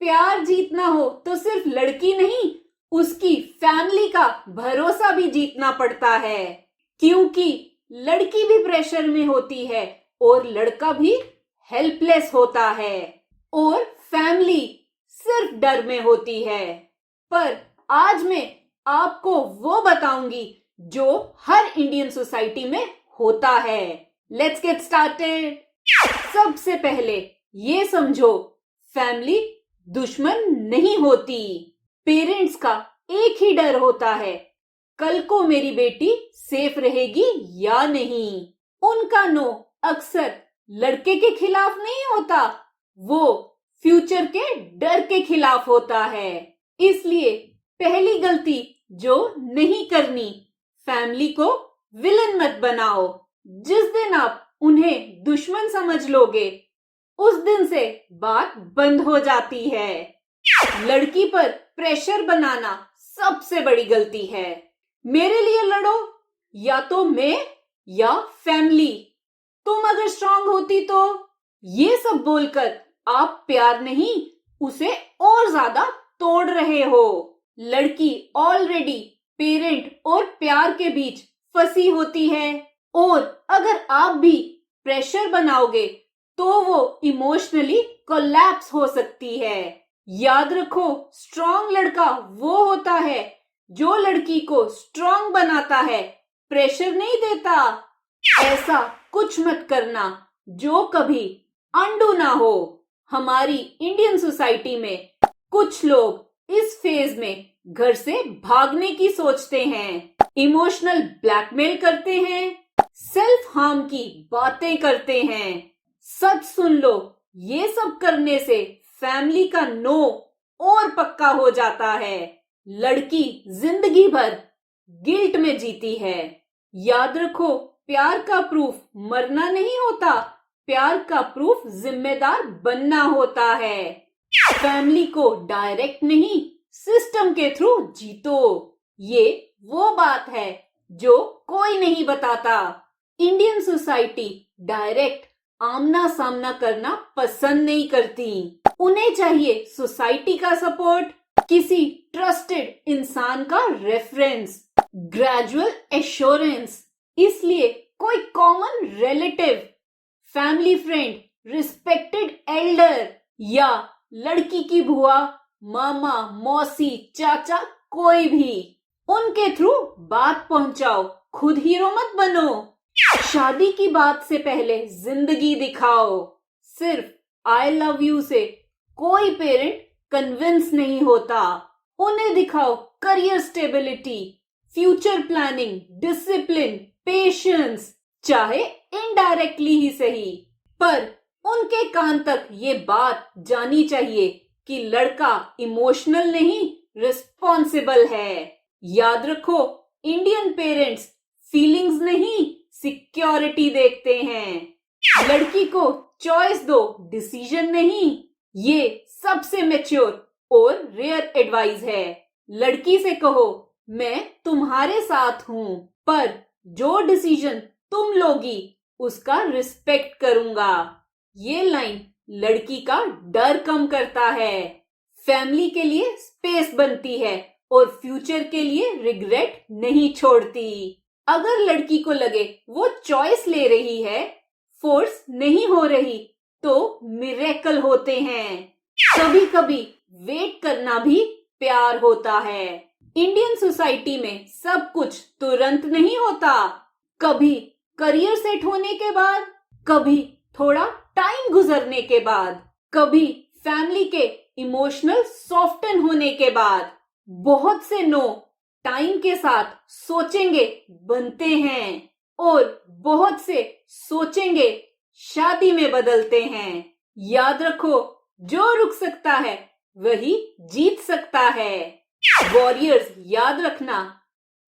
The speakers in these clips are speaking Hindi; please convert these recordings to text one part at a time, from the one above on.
प्यार जीतना हो तो सिर्फ लड़की नहीं, उसकी फैमिली का भरोसा भी जीतना पड़ता है। क्योंकि लड़की भी प्रेशर में होती है और लड़का भी हेल्पलेस होता है और फैमिली सिर्फ डर में होती है। पर आज मैं आपको वो बताऊंगी जो हर इंडियन सोसाइटी में होता है। Let's get started. सबसे पहले ये समझो, फैमिली दुश्मन नहीं होती। पेरेंट्स का एक ही डर होता है, कल को मेरी बेटी सेफ रहेगी या नहीं। उनका नो अक्सर लड़के के खिलाफ नहीं होता, वो फ्यूचर के डर के खिलाफ होता है। इसलिए पहली गलती जो नहीं करनी, फैमिली को विलन मत बनाओ। जिस दिन आप उन्हें दुश्मन समझ लोगे, उस दिन से बात बंद हो जाती है। लड़की पर प्रेशर बनाना सबसे बड़ी गलती है। मेरे लिए लड़ो, या तो मैं या फैमिली। तुम अगर स्ट्रांग होती तो। ये सब बोलकर आप प्यार नहीं, उसे और ज्यादा तोड़ रहे हो। लड़की ऑलरेडी पेरेंट और प्यार के बीच फंसी होती है और अगर आप भी प्रेशर बनाओगे तो वो इमोशनली कोलैप्स हो सकती है। याद रखो, स्ट्रांग लड़का वो होता है जो लड़की को स्ट्रांग बनाता है, प्रेशर नहीं देता। ऐसा कुछ मत करना जो कभी अंडू ना हो। हमारी इंडियन सोसाइटी में कुछ लोग इस फेज में घर से भागने की सोचते हैं, इमोशनल ब्लैकमेल करते हैं, सेल्फ हार्म की बातें करते हैं। सच सुन लो, ये सब करने से फैमिली का नो और पक्का हो जाता है। लड़की जिंदगी भर गिल्ट में जीती है। याद रखो, प्यार का प्रूफ मरना नहीं होता, प्यार का प्रूफ जिम्मेदार बनना होता है। फैमिली को डायरेक्ट नहीं, सिस्टम के थ्रू जीतो। ये वो बात है जो कोई नहीं बताता। इंडियन सोसाइटी डायरेक्ट आमना सामना करना पसंद नहीं करती। उन्हें चाहिए सोसाइटी का सपोर्ट, किसी ट्रस्टेड इंसान का रेफरेंस, ग्रेजुअल एश्योरेंस। इसलिए कोई common relative, family friend, respected Elder या लड़की की बुआ, मामा, मौसी, चाचा, कोई भी, उनके थ्रू बात पहुंचाओ। खुद हीरो मत बनो। शादी की बात से पहले जिंदगी दिखाओ। सिर्फ आई लव यू से कोई पेरेंट कन्विंस नहीं होता। उन्हें दिखाओ career stability, future planning, discipline, patience, चाहे इनडायरेक्टली ही सही। पर उनके कान तक ये बात जानी चाहिए कि लड़का इमोशनल नहीं, रिस्पॉन्सिबल है। याद रखो, इंडियन पेरेंट्स फीलिंग्स नहीं, सिक्योरिटी देखते हैं। लड़की को चॉइस दो, डिसीजन नहीं। ये सबसे मैच्योर और रेयर एडवाइस है। लड़की से कहो, मैं तुम्हारे साथ हूं, पर जो डिसीजन तुम लोगी उसका रिस्पेक्ट करूंगा। ये लाइन लड़की का डर कम करता है, फैमिली के लिए स्पेस बनती है और फ्यूचर के लिए रिग्रेट नहीं छोड़ती। अगर लड़की को लगे वो चॉइस ले रही है, फोर्स नहीं हो रही, तो मिरेकल होते हैं। कभी कभी वेट करना भी प्यार होता है। इंडियन सोसाइटी में सब कुछ तुरंत नहीं होता। कभी करियर सेट होने के बाद, कभी थोड़ा टाइम गुजरने के बाद, कभी फैमिली के इमोशनल सॉफ्टन होने के बाद। बहुत से नो टाइम के साथ सोचेंगे बनते हैं और बहुत से सोचेंगे शादी में बदलते हैं। याद रखो, जो रुक सकता है वही जीत सकता है। वॉरियर्स याद रखना,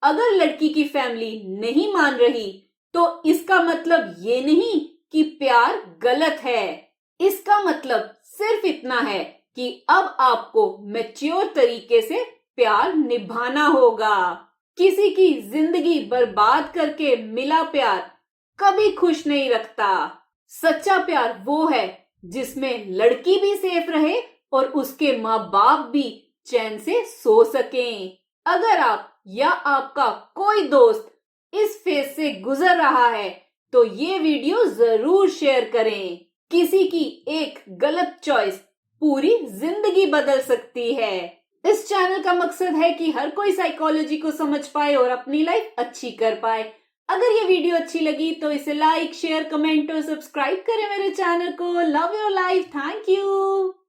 अगर लड़की की फैमिली नहीं मान रही तो इसका मतलब ये नहीं कि प्यार गलत है। इसका मतलब सिर्फ इतना है कि अब आपको मैच्योर तरीके से प्यार निभाना होगा। किसी की जिंदगी बर्बाद करके मिला प्यार कभी खुश नहीं रखता। सच्चा प्यार वो है जिसमें लड़की भी सेफ रहे और उसके माँ बाप भी चैन से सो सकें। अगर आप या आपका कोई दोस्त इस फेज से गुजर रहा है तो ये वीडियो जरूर शेयर करें। किसी की एक गलत चॉइस पूरी जिंदगी बदल सकती है। इस चैनल का मकसद है कि हर कोई साइकोलॉजी को समझ पाए और अपनी लाइफ अच्छी कर पाए। अगर ये वीडियो अच्छी लगी तो इसे लाइक, शेयर, कमेंट और सब्सक्राइब करें मेरे चैनल को। Love your life. Thank you.